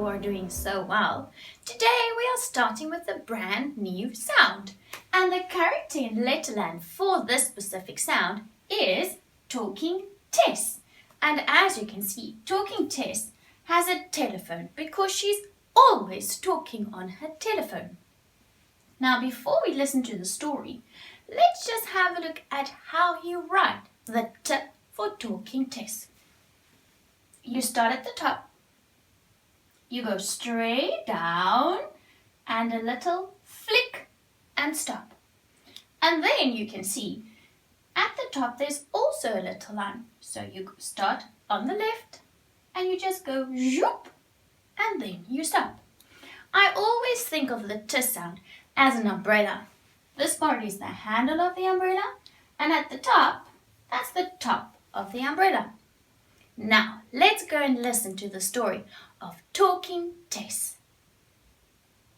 you are doing so well. Today we are starting with a brand new sound. And the character in Letterland for this specific sound is Talking Tess. And as you can see, Talking Tess has a telephone because she's always talking on her telephone. Now before we listen to the story, let's just have a look at how you write the T for Talking Tess. You start at the top, you go straight down and a little flick and stop. And then you can see at the top there's also a little line. So you start on the left and you just go zoop and then you stop. I always think of the T sound as an umbrella. This part is the handle of the umbrella and at the top, that's the top of the umbrella. Now, let's go and listen to the story of Talking Tess.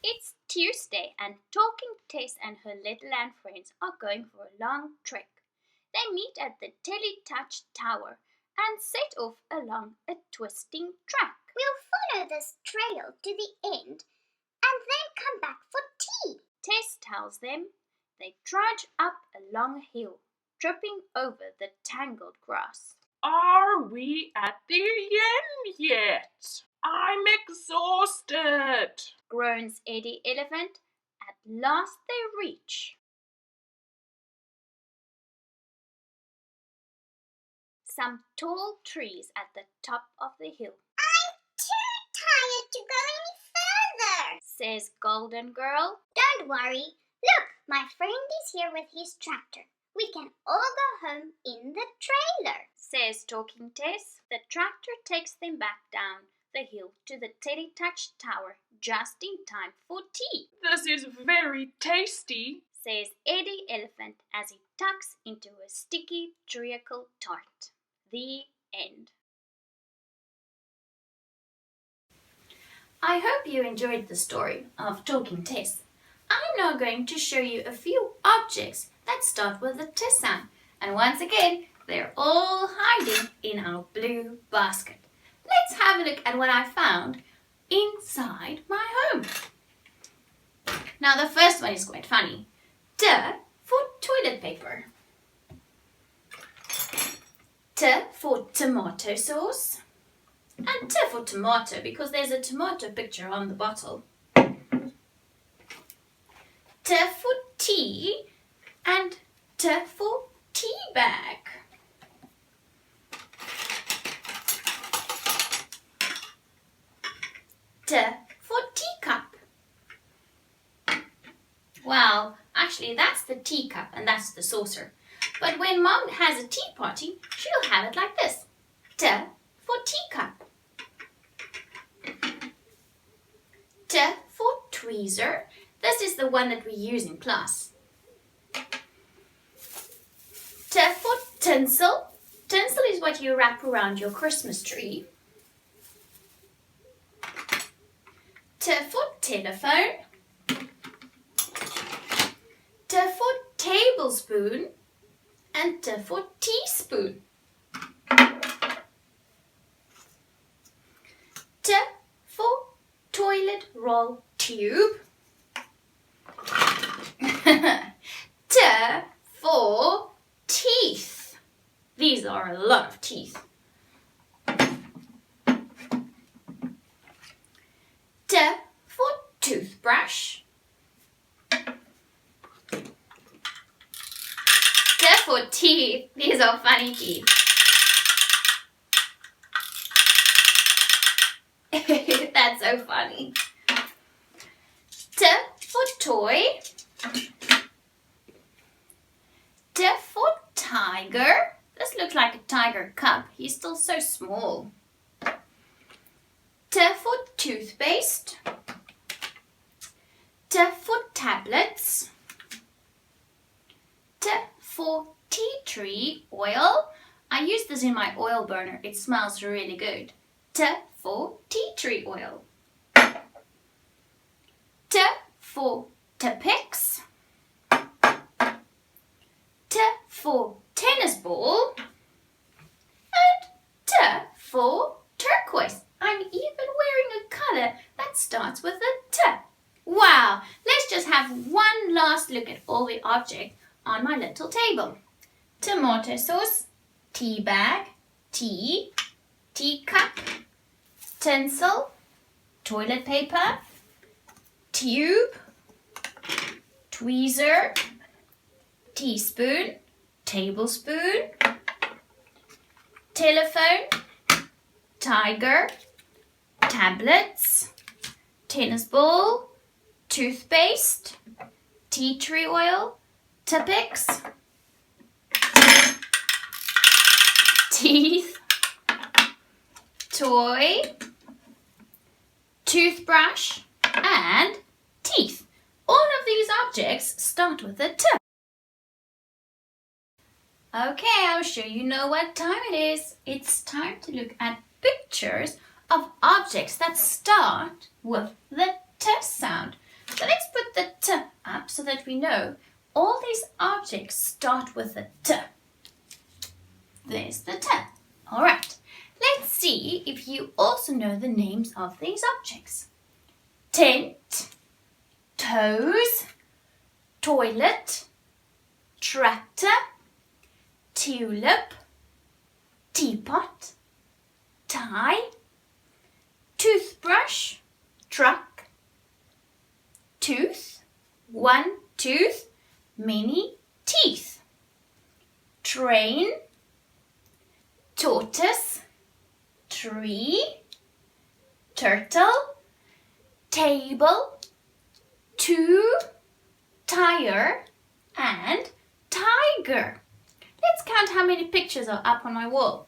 It's Tuesday and Talking Tess and her Letterland friends are going for a long trek. They meet at the Teletouch Tower and set off along a twisting track. We'll follow this trail to the end and then come back for tea, Tess tells them. They trudge up a long hill, tripping over the tangled grass. Are we at the end yet? I'm exhausted, groans Eddie Elephant. At last they reach some tall trees at the top of the hill. I'm too tired to go any further, says Golden Girl. Don't worry. Look, my friend is here with his tractor. We can all go home in the trailer, says Talking Tess. The tractor takes them back down the hill to the Teletouch Tower just in time for tea. This is very tasty, says Eddie Elephant as he tucks into a sticky treacle tart. The end. I hope you enjoyed the story of Talking Tess. I'm now going to show you a few objects that start with the T sound. And once again, they're all hiding in our blue basket. Let's have a look at what I found inside my home. Now the first one is quite funny. T for toilet paper. T for tomato sauce. And T for tomato because there's a tomato picture on the bottle. T for tea and T for tea bag. T for teacup. Well, actually that's the teacup and that's the saucer. But when Mom has a tea party, she'll have it like this. T for teacup. T for tweezer. This is the one that we use in class. T for tinsel. Tinsel is what you wrap around your Christmas tree. T for telephone. T for tablespoon. And T for teaspoon. T for toilet roll tube. T for teeth. These are a lot of teeth. T for toothbrush. T for teeth. These are funny teeth. That's so funny. T for toy. T for tiger. This looks like a tiger cub. He's still so small. T for toothpaste. T for tablets. T for tea tree oil. I use this in my oil burner. It smells really good. T for tea tree oil. T for Tipex. T for tennis ball. And T for turquoise. I'm even wearing a colour that starts with a T. Wow! Let's just have one last look at all the objects on my little table. Tomato sauce, tea bag, tea, teacup, tinsel, toilet paper, tube, tweezer, teaspoon, tablespoon, telephone, tiger, tablets, tennis ball, toothpaste, tea tree oil, Tipp-Ex, teeth, toy, toothbrush, and teeth. All of these objects start with a T. Okay, I'm sure you know what time it is. It's time to look at pictures of objects that start with the T sound. So let's put the T up so that we know all these objects start with a T. There's the T. All right, let's see if you also know the names of these objects. Tent, toes, toilet, tractor, tulip, teapot, tie, toothbrush, truck, tooth, one tooth, many teeth, train, tortoise, tree, turtle, table, two, tire, and tiger. Let's count how many pictures are up on my wall.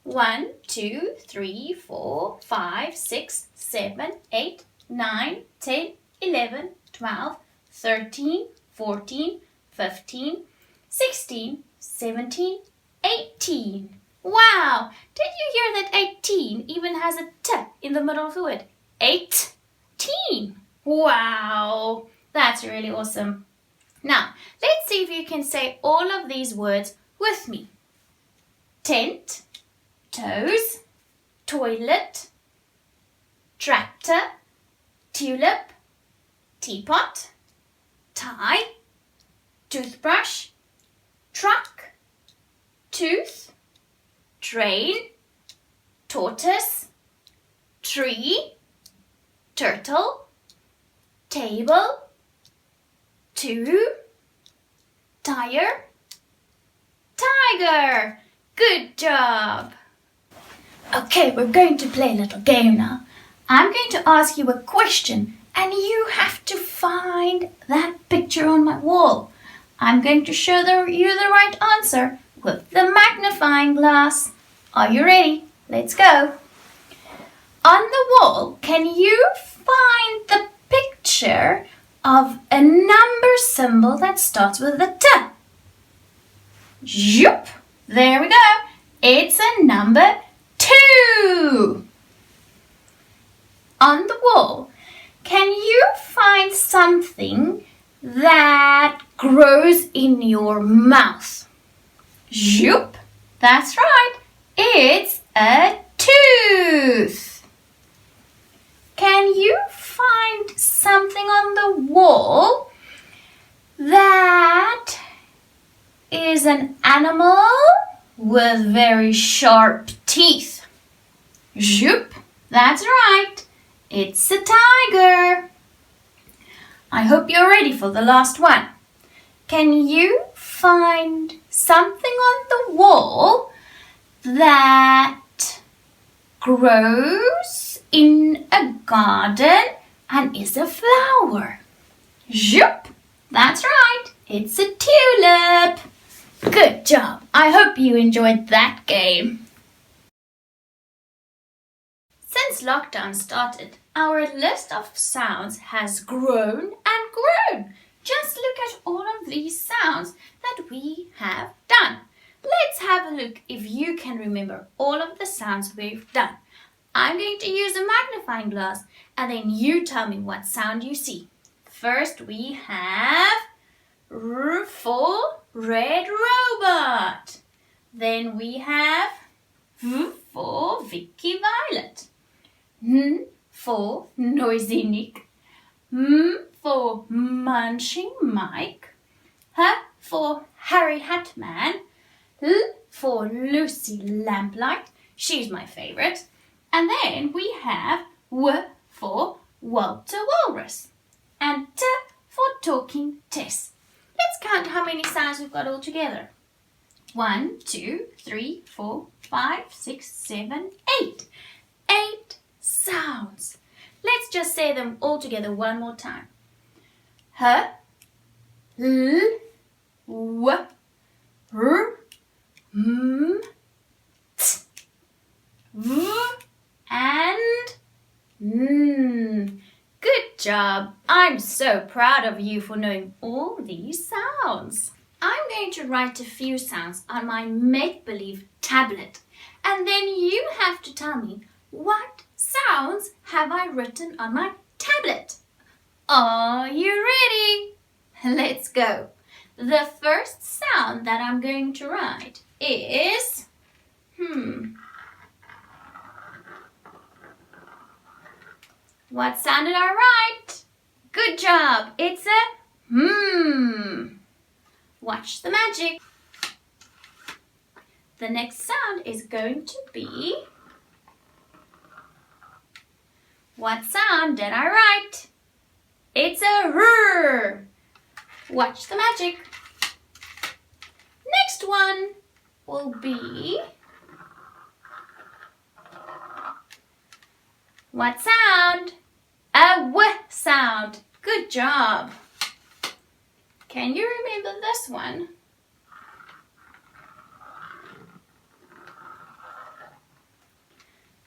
1, 2, 3, 4, 5, 6, 7, 8, 9, 10, 11, 12, 13, 14, 15, 16, 17, 18. Wow! Did you hear that 18 even has a T in the middle of the word? 18. Wow! That's really awesome. Now, let's see if you can say all of these words with me. Tent, toes, toilet, tractor, tulip, teapot, tie, toothbrush, truck, tooth, train, tortoise, tree, turtle, table, two, tire, tiger. Good job. Okay, we're going to play a little game now. I'm going to ask you a question and you have to find that picture on my wall. I'm going to show you the right answer with the magnifying glass. Are you ready? Let's go. On the wall, can you find the picture of a number symbol that starts with a T? Zoop! There we go. It's a number 2. On the wall, can you find something that grows in your mouth? Zoop! That's right. It's a tooth. Can you find something on the wall that is an animal with very sharp teeth? Zoop! That's right. It's a tiger. I hope you're ready for the last one. Can you find something on the wall that grows in a garden and is a flower? Zoop! That's right. It's a tulip. Good job. I hope you enjoyed that game. Since lockdown started, our list of sounds has grown and grown. Just look at all of these sounds that we have done. Let's have a look if you can remember all of the sounds we've done. I'm going to use a magnifying glass and then you tell me what sound you see. First we have R for red robot. Then we have V for Vicky Violet. N for Noisy Nick. M for Munching Mike. H for Harry Hatman. L for Lucy Lamplight. She's my favourite. And then we have W for Walter Walrus. And T for Talking Tess. Let's count how many sounds we've got all together. 1, 2, 3, 4, 5, 6, 7, 8. 8 sounds. Let's just say them all together one more time. H, L, W, R, M, T, V, and N. Good job. I'm so proud of you for knowing all these sounds. I'm going to write a few sounds on my make-believe tablet, and then you have to tell me what sounds have I written on my tablet. Are you ready? Let's go. The first sound that I'm going to write is What sound did I write? Good job. It's a Watch the magic. The next sound is going to be What sound did I write? It's a R. Watch the magic. Next one will be What sound? A W sound. Good job. Can you remember this one?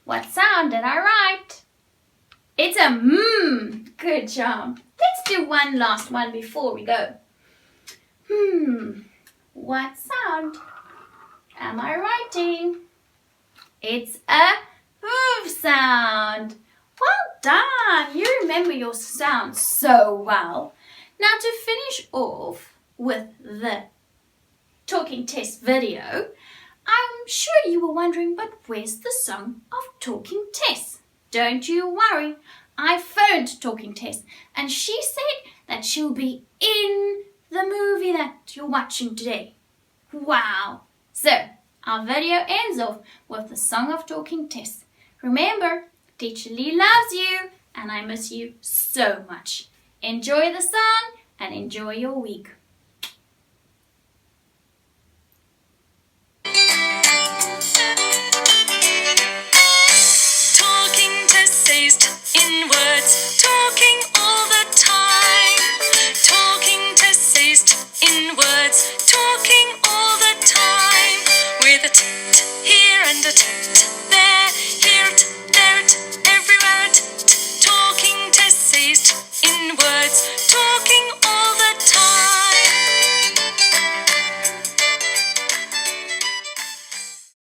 What sound did I write? It's a M. Good job. Let's do one last one before we go. What sound am I writing? It's a V sound. Well done. You remember your sounds so well. Now to finish off with the Talking Tess video, I'm sure you were wondering, but where's the song of Talking Tess? Don't you worry. I phoned Talking Tess and she said that she'll be in the movie that you're watching today. Wow. So our video ends off with the song of Talking Tess. Remember, Teacher Lee loves you and I miss you so much. Enjoy the song and enjoy your week. Talking Tess says in words, talking all the time. Talking Tess says in words, talking all the time. With a t here and a t there, here t there t everywhere t. Talking Tess says in words,